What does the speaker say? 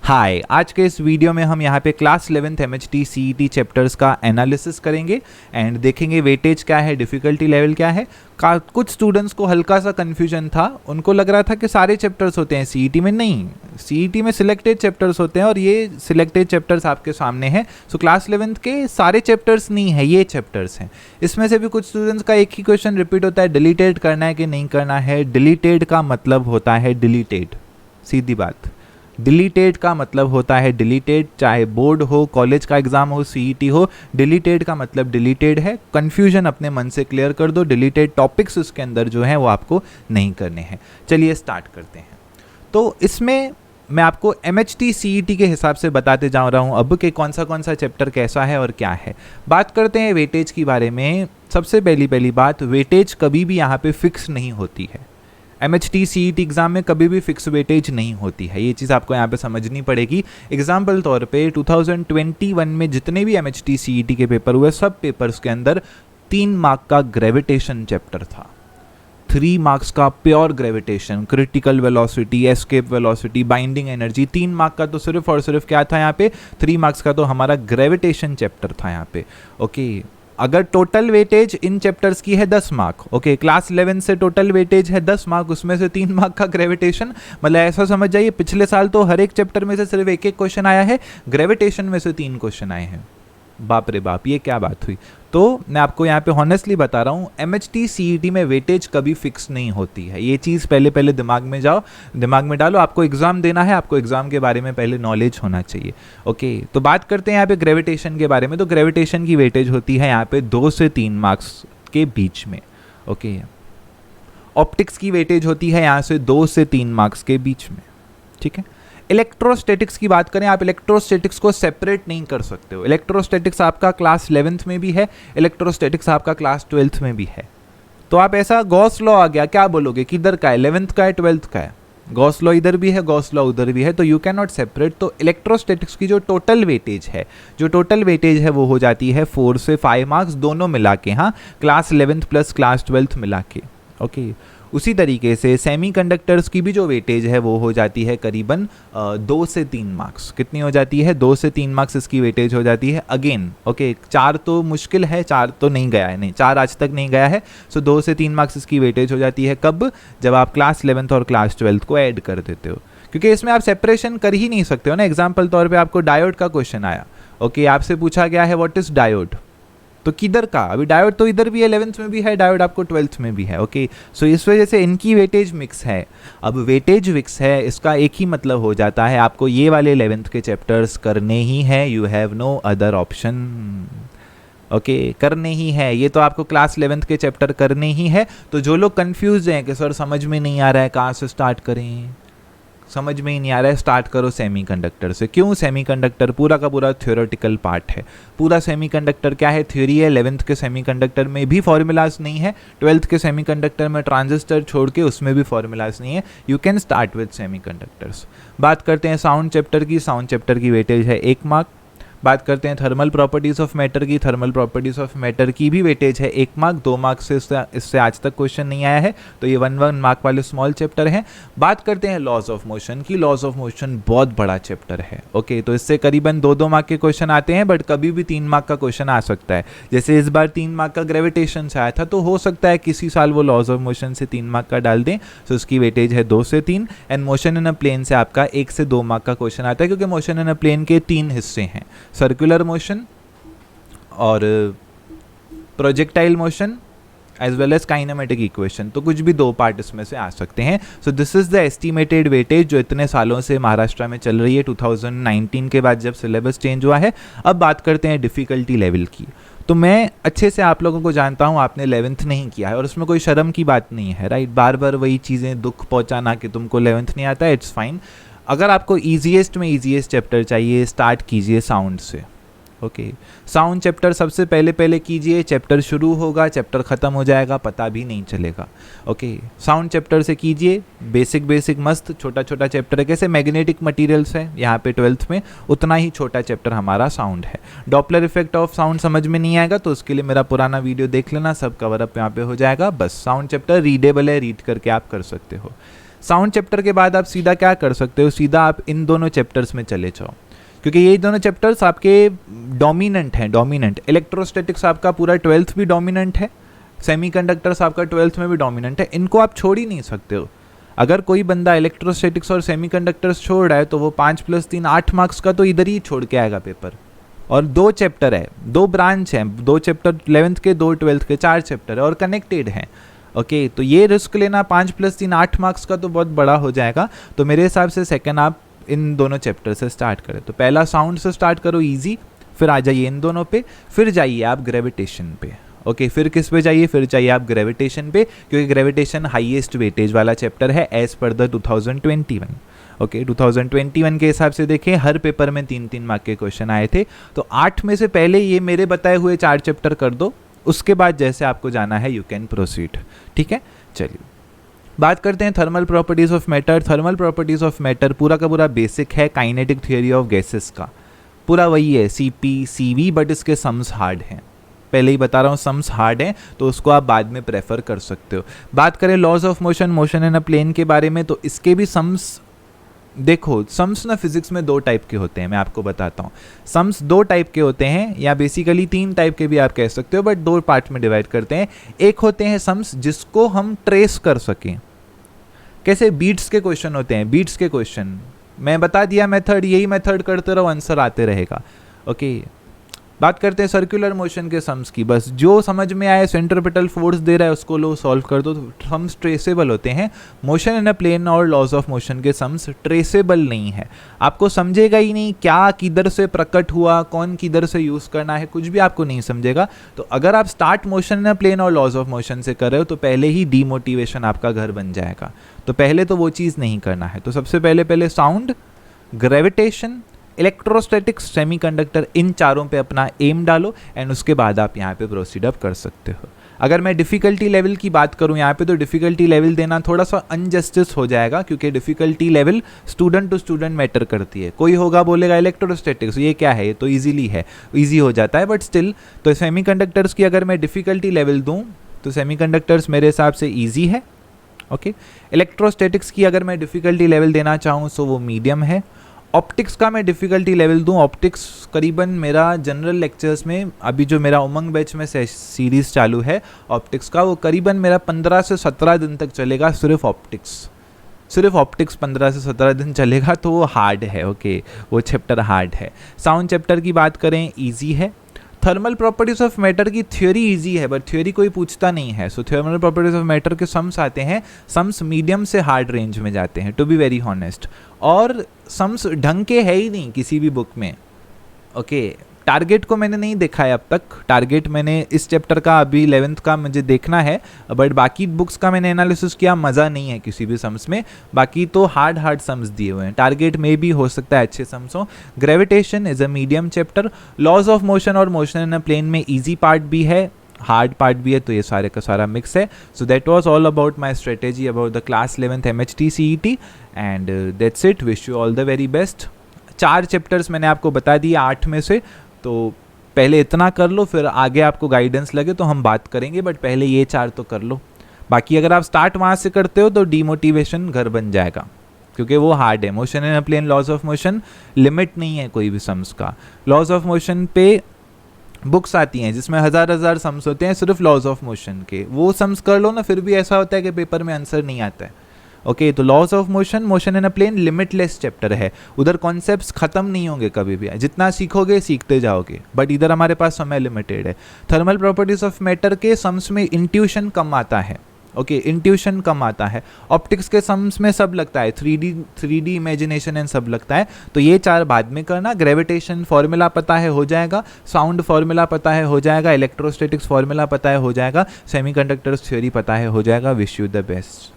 हाय, आज के इस वीडियो में हम यहाँ पे class 11th MHT CET chapters का एनालिसिस करेंगे एंड देखेंगे वेटेज क्या है, डिफ़िकल्टी लेवल क्या है। कुछ स्टूडेंट्स को हल्का सा कन्फ्यूजन था, उनको लग रहा था कि सारे चैप्टर्स होते हैं CET में। नहीं, CET में सिलेक्टेड चैप्टर्स होते हैं और ये सिलेक्टेड चैप्टर्स आपके सामने हैं। सो क्लास 11th के सारे चैप्टर्स नहीं है, ये चैप्टर्स हैं। इसमें से भी कुछ स्टूडेंट्स का एक ही क्वेश्चन रिपीट होता है, डिलीटेड करना है कि नहीं करना है। डिलीटेड का मतलब होता है डिलीटेड, सीधी बात। डिलीटेड का मतलब होता है डिलीटेड, चाहे बोर्ड हो, कॉलेज का एग्जाम हो, CET हो, डिलीटेड का मतलब डिलीटेड है। कन्फ्यूजन अपने मन से क्लियर कर दो, डिलीटेड टॉपिक्स उसके अंदर जो हैं वो आपको नहीं करने हैं। चलिए स्टार्ट करते हैं। तो इसमें मैं आपको MHT CET के हिसाब से बताते जा रहा हूँ अब कि कौन सा चैप्टर कैसा है और क्या है। बात करते हैं वेटेज के बारे में। सबसे पहली बात, वेटेज कभी भी यहाँ पे फिक्स नहीं होती है। MHT CET एग्ज़ाम में कभी भी फिक्स वेटेज नहीं होती है, ये चीज़ आपको यहाँ पे समझनी पड़ेगी। एग्जाम्पल तौर पे 2021 में जितने भी MHT CET के पेपर हुए, सब पेपर्स के अंदर 3 मार्क का ग्रेविटेशन चैप्टर था। 3 मार्क्स का pure gravitation, critical velocity, escape velocity, binding energy. 3 mark का तो सिर्फ और सिर्फ क्या था यहाँ पे, 3 मार्क्स का तो हमारा ग्रेविटेशन चैप्टर था यहाँ पे। ओके, अगर टोटल वेटेज इन चैप्टर्स की है 10 मार्क, ओके, क्लास 11 से टोटल वेटेज है 10 मार्क, उसमें से 3 मार्क का ग्रेविटेशन। मतलब ऐसा समझ जाइए, पिछले साल तो हर एक चैप्टर में से सिर्फ एक क्वेश्चन आया है, ग्रेविटेशन में से 3 क्वेश्चन आए हैं। बाप रे बाप, ये क्या बात हुई। तो मैं आपको यहाँ पे हॉनेस्टली बता रहा हूँ, MHT CET में वेटेज कभी फिक्स नहीं होती है। ये चीज़ पहले दिमाग में डालो। आपको एग्जाम देना है, आपको एग्जाम के बारे में पहले नॉलेज होना चाहिए। ओके, तो बात करते हैं यहाँ पे ग्रेविटेशन के बारे में। तो ग्रेविटेशन की वेटेज होती है यहाँ पे 2 से 3 मार्क्स के बीच में। ओके, ऑप्टिक्स की वेटेज होती है यहाँ से 2 से 3 मार्क्स के बीच में। ठीक है, इलेक्ट्रोस्टैटिक्स की बात करें, आप इलेक्ट्रोस्टैटिक्स को सेपरेट नहीं कर सकते हो। इलेक्ट्रोस्टैटिक्स आपका क्लास 11th में भी है, इलेक्ट्रोस्टैटिक्स आपका क्लास 12th में भी है। तो आप ऐसा गॉस लॉ आ गया, क्या बोलोगे, किधर का है, 11th का है, 12th का है। गॉस लॉ इधर भी है, गॉस लॉ उधर भी है, तो यू कैन नॉट सेपरेट। तो इलेक्ट्रोस्टैटिक्स की जो टोटल वेटेज है वो हो जाती है 4 से 5 मार्क्स दोनों मिला के। हाँ, class 11th plus class 12th मिला के। ओके, उसी तरीके से सेमीकंडक्टर्स की भी जो वेटेज है वो हो जाती है करीबन 2 से 3 मार्क्स। कितनी हो जाती है, 2 से 3 मार्क्स इसकी वेटेज हो जाती है। अगेन ओके, 4 तो मुश्किल है, 4 तो नहीं गया है, नहीं 4 आज तक नहीं गया है। सो 2 से 3 मार्क्स इसकी वेटेज हो जाती है। कब, जब आप क्लास 11th और क्लास 12th को ऐड कर देते हो, क्योंकि इसमें आप सेपरेशन कर ही नहीं सकते हो ना। एग्जाम्पल तौर पर आपको डायोड का क्वेश्चन आया, ओके, आपसे पूछा गया है व्हाट इज डायोड, तो किधर का, अभी डायोड तो इधर भी है, 11th में भी है, डायोड आपको 12th में भी है। ओके, सो इस वजह से इनकी वेटेज मिक्स है। अब वेटेज मिक्स है, इसका एक ही मतलब हो जाता है, आपको ये वाले 11th के चैप्टर्स करने ही है। You have no other option. Okay, करने ही है, ये तो आपको क्लास 11th के चैप्टर करने ही है। तो जो लोग कंफ्यूज हैं कि सर समझ में नहीं आ रहा है, कहाँ से स्टार्ट करें, समझ में ही नहीं आ रहा है, स्टार्ट करो सेमीकंडक्टर से। क्यों, सेमीकंडक्टर पूरा का पूरा थ्योरेटिकल पार्ट है। पूरा सेमीकंडक्टर क्या है, थ्योरी है। 11th के सेमीकंडक्टर में भी फॉर्मूलाज नहीं है, 12th के सेमीकंडक्टर में ट्रांजिस्टर छोड़ के उसमें भी फॉर्मूलाज नहीं है। You can start with semiconductors. बात करते हैं साउंड चैप्टर की। साउंड चैप्टर की वेटेज है 1 मार्क। बात करते हैं थर्मल प्रॉपर्टीज़ ऑफ मैटर की। थर्मल प्रॉपर्टीज़ ऑफ मैटर की भी वेटेज है 1 मार्क। 2 मार्क से इससे आज तक क्वेश्चन नहीं आया है, तो ये 1 मार्क वाले स्मॉल चैप्टर हैं। बात करते हैं लॉज ऑफ मोशन की। लॉज ऑफ मोशन बहुत बड़ा चैप्टर है। ओके, तो इससे करीबन 2 मार्क के क्वेश्चन आते हैं, बट कभी भी 3 मार्क का क्वेश्चन आ सकता है। जैसे इस बार 3 मार्क का ग्रेविटेशन से आया था, तो हो सकता है किसी साल वो लॉज ऑफ मोशन से 3 मार्क का डाल दें। सो उसकी वेटेज है 2 से 3। And motion in a plane से आपका 1 से 2 मार्क का क्वेश्चन आता है, क्योंकि मोशन इन अ प्लेन के 3 हिस्से हैं, सर्कुलर मोशन और projectile motion as well as kinematic equation. तो कुछ भी 2 पार्ट इसमें से आ सकते हैं। So this is the estimated weightage जो इतने सालों से महाराष्ट्र में चल रही है, 2019 के बाद जब सिलेबस चेंज हुआ है। अब बात करते हैं डिफ़िकल्टी लेवल की। तो मैं अच्छे से आप लोगों को जानता हूँ, आपने 11th नहीं किया है और उसमें कोई शर्म की बात नहीं है, राइट। बार बार वही चीज़ें दुख पहुँचाना कि तुमको 11th नहीं आता है, इट्स फाइन। अगर आपको ईजीएस्ट में ईजीएस्ट चैप्टर चाहिए, स्टार्ट कीजिए साउंड से। ओके, साउंड चैप्टर सबसे पहले कीजिए। चैप्टर शुरू होगा, चैप्टर ख़त्म हो जाएगा, पता भी नहीं चलेगा। ओके, साउंड चैप्टर से कीजिए। बेसिक मस्त छोटा चैप्टर है। कैसे मैग्नेटिक मटेरियल्स है यहाँ पे 12th में, उतना ही छोटा चैप्टर हमारा साउंड है। डॉपलर इफेक्ट ऑफ साउंड समझ में नहीं आएगा तो उसके लिए मेरा पुराना वीडियो देख लेना, सब कवर अप यहाँ पे हो जाएगा। बस साउंड चैप्टर रीडेबल है, रीड करके आप कर सकते हो। साउंड चैप्टर के बाद आप सीधा क्या कर सकते हो, सीधा आप इन दोनों चैप्टर्स में चले जाओ, क्योंकि ये दोनों चैप्टर्स आपके डोमिनेंट हैं। डोमिनेंट इलेक्ट्रोस्टैटिक्स आपका पूरा 12th भी डोमिनेंट है, सेमीकंडक्टर्स आपका 12th में भी डोमिनेंट है, इनको आप छोड़ ही नहीं सकते हो। अगर कोई बंदा इलेक्ट्रोस्टैटिक्स और सेमीकंडक्टर्स छोड़ रहा है तो वो 5 + 3 8 मार्क्स का तो इधर ही छोड़ के आएगा पेपर। और 2 चैप्टर है, 2 ब्रांच हैं, 2 चैप्टर 11th के, 2 12th के, 4 चैप्टर है और कनेक्टेड हैं। ओके, तो ये रिस्क लेना 5 + 3 8 मार्क्स का तो बहुत बड़ा हो जाएगा। तो मेरे हिसाब से सेकंड आप इन दोनों चैप्टर से स्टार्ट करें। तो पहला साउंड से स्टार्ट करो इजी, फिर आ जाइए इन दोनों पे, फिर जाइए आप ग्रेविटेशन पे। ओके, फिर किस पे जाइए, फिर चाहिए आप ग्रेविटेशन पे, क्योंकि ग्रेविटेशन हाईएस्ट वेटेज वाला चैप्टर है एज पर द 2021। ओके, 2021 के हिसाब से देखें हर पेपर में 3-3 मार्क के क्वेश्चन आए थे। तो 8 में से पहले ये मेरे बताए हुए 4 चैप्टर कर दो, उसके बाद जैसे आपको जाना है यू कैन प्रोसीड। ठीक है, चलिए बात करते हैं thermal properties of matter. Thermal properties of matter पूरा का पूरा बेसिक है काइनेटिक थ्योरी ऑफ गैसेस का, पूरा वही है CP CV, बट इसके सम्स हार्ड हैं। पहले ही बता रहा हूँ सम्स हार्ड हैं, तो उसको आप बाद में प्रेफर कर सकते हो। बात करें laws of motion, motion in a plane के बारे में, तो इसके भी सम्स देखो। सम्स ना फिजिक्स में 2 टाइप के होते हैं, मैं आपको बताता हूँ। सम्स 2 टाइप के होते हैं, या बेसिकली 3 टाइप के भी आप कह सकते हो, बट 2 पार्ट में डिवाइड करते हैं। एक होते हैं सम्स जिसको हम ट्रेस कर सकें, कैसे बीट्स के क्वेश्चन होते हैं, बीट्स के क्वेश्चन मैं बता दिया मेथड, यही मेथड करते रहो आंसर आते रहेगा। ओके, बात करते हैं सर्कुलर मोशन के सम्स की, बस जो समझ में आए, सेंट्रीपिटल फोर्स दे रहा है उसको लो सॉल्व कर दो, तो सम्स ट्रेसेबल होते हैं। मोशन इन अ प्लेन और लॉज ऑफ मोशन के सम्स ट्रेसेबल नहीं है, आपको समझेगा ही नहीं क्या किधर से प्रकट हुआ, कौन किधर से यूज़ करना है, कुछ भी आपको नहीं समझेगा। तो अगर आप start motion in a plane और लॉज ऑफ मोशन से कर रहे हो तो पहले ही डीमोटिवेशन आपका घर बन जाएगा, तो पहले तो वो चीज़ नहीं करना है। तो सबसे पहले साउंड, ग्रेविटेशन, इलेक्ट्रोस्टैटिक्स, सेमीकंडक्टर, इन चारों पे अपना एम डालो एंड उसके बाद आप यहाँ पे प्रोसीड अप कर सकते हो। अगर मैं डिफ़िकल्टी लेवल की बात करूँ यहाँ पे, तो डिफ़िकल्टी लेवल देना थोड़ा सा अनजस्टिस हो जाएगा, क्योंकि difficulty level student to student matter करती है। कोई होगा बोलेगा इलेक्ट्रोस्टैटिक्स ये क्या है, ये तो ईजिली है, ईजी हो जाता है, बट स्टिल तो सेमीकंडक्टर्स की अगर मैं डिफ़िकल्टी लेवल दूँ तो सेमीकंडक्टर्स मेरे हिसाब से ईजी है। ओके, इलेक्ट्रोस्टैटिक्स की अगर मैं डिफ़िकल्टी लेवल देना चाहूँ तो वो मीडियम है। ऑप्टिक्स का मैं डिफ़िकल्टी लेवल दूं, ऑप्टिक्स करीबन मेरा जनरल लेक्चर्स में, अभी जो मेरा उमंग बैच में सीरीज़ चालू है ऑप्टिक्स का, वो करीबन मेरा 15 से 17 दिन तक चलेगा, सिर्फ ऑप्टिक्स 15 से 17 दिन चलेगा, तो वो हार्ड है। ओके, वो चैप्टर हार्ड है। साउंड चैप्टर की बात करें ईजी है। थर्मल प्रॉपर्टीज ऑफ मैटर की थ्योरी इजी है, बट थ्योरी कोई पूछता नहीं है। सो थर्मल प्रॉपर्टीज ऑफ मैटर के सम्स आते हैं, सम्स मीडियम से हार्ड रेंज में जाते हैं, टू बी वेरी हॉनेस्ट, और सम्स ढंग के है ही नहीं किसी भी बुक में। ओके, टारगेट को मैंने नहीं देखा है अब तक, टारगेट मैंने इस चैप्टर का अभी 11th का मुझे देखना है, बट बाकी बुक्स का मैंने एनालिसिस किया, मज़ा नहीं है किसी भी सम्स में। बाकी तो हार्ड सम्स दिए हुए हैं, टारगेट में भी हो सकता है अच्छे सम्स हो। Gravitation is a medium chapter. Laws of motion और मोशन इन अ प्लेन में ईजी पार्ट भी है, हार्ड पार्ट भी है, तो ये सारे का सारा मिक्स है। So that was all about my strategy about the class 11th MHT CET and that's it. Wish you all the very best. 4 chapters मैंने आपको बता दिए 8 में से, तो पहले इतना कर लो, फिर आगे आपको गाइडेंस लगे तो हम बात करेंगे, बट पहले ये 4 तो कर लो। बाकी अगर आप स्टार्ट वहाँ से करते हो तो डीमोटिवेशन घर बन जाएगा, क्योंकि वो हार्ड है। Motion in a plane, laws of motion, limit नहीं है कोई भी सम्स का। लॉज ऑफ मोशन पे बुक्स आती हैं जिसमें हज़ार सम्स होते हैं सिर्फ लॉज ऑफ मोशन के, वो सम्स कर लो ना, फिर भी ऐसा होता है कि पेपर में आंसर नहीं आता है। ओके, तो laws of motion, motion in a plane limitless chapter है, उधर कॉन्सेप्ट्स खत्म नहीं होंगे कभी भी, जितना सीखोगे सीखते जाओगे, बट इधर हमारे पास समय लिमिटेड है। थर्मल प्रॉपर्टीज ऑफ मैटर के सम्स में इंट्यूशन कम आता है। ओके, इंट्यूशन कम आता है। ऑप्टिक्स के सम्स में सब लगता है, 3D इमेजिनेशन एंड सब लगता है, तो ये 4 बाद में करना। ग्रेविटेशन फॉर्मूला पता है, हो जाएगा। साउंड फॉर्मूला पता है, हो जाएगा। इलेक्ट्रोस्टैटिक्स फॉर्मूला पता है, हो जाएगा। सेमीकंडक्टर्स थ्योरी पता है, हो जाएगा। Wish you the best.